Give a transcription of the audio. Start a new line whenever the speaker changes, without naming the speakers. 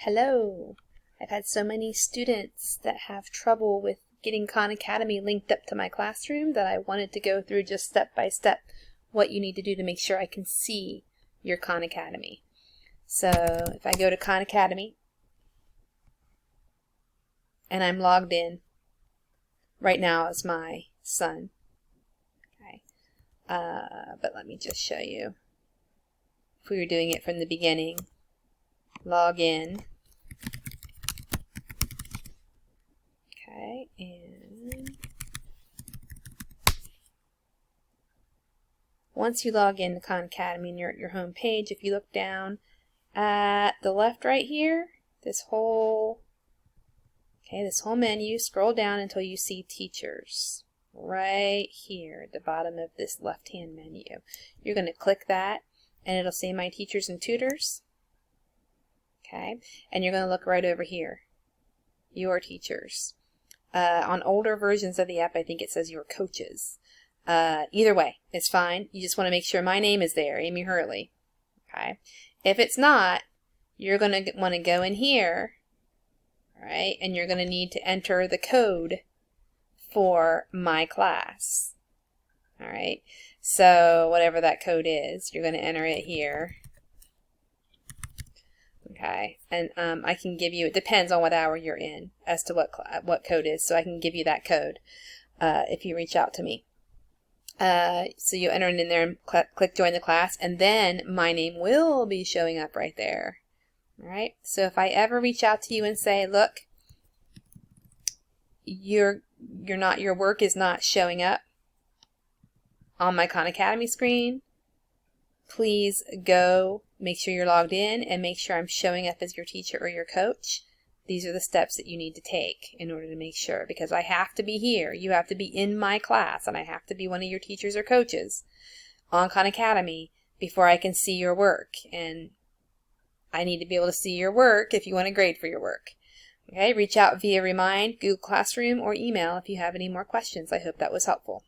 Hello! I've had so many students that have trouble with getting Khan Academy linked up to my classroom that I wanted to go through just step by step what you need to do to make sure I can see your Khan Academy. So if I go to Khan Academy and I'm logged in, right now is my son. Okay. But let me just show you. If we were doing it from the beginning, log in. Okay, and once you log in to Khan Academy and you're at your home page, if you look down at the left right here, this whole menu, scroll down until you see teachers. Right here at the bottom of this left-hand menu. You're going to click that and it'll say My Teachers and Tutors. Okay, and you're going to look right over here. Your teachers. On older versions of the app, I think it says Your Coaches. Either way, it's fine. You just want to make sure my name is there, Amy Hurley. Okay. If it's not, you're going to want to go in here, all right, and you're going to need to enter the code for my class. All right. So whatever that code is, you're going to enter it here. Okay, and I can give you, it depends on what hour you're in as to what code is, so I can give you that code if you reach out to me. So you enter it in there and click join the class, and then my name will be showing up right there. All right, so if I ever reach out to you and say, look, your work is not showing up on my Khan Academy screen, please go make sure you're logged in and make sure I'm showing up as your teacher or your coach. These are the steps that you need to take in order to make sure, because I have to be here. You have to be in my class, and I have to be one of your teachers or coaches on Khan Academy before I can see your work. And I need to be able to see your work if you want a grade for your work. Okay, reach out via Remind, Google Classroom, or email if you have any more questions. I hope that was helpful.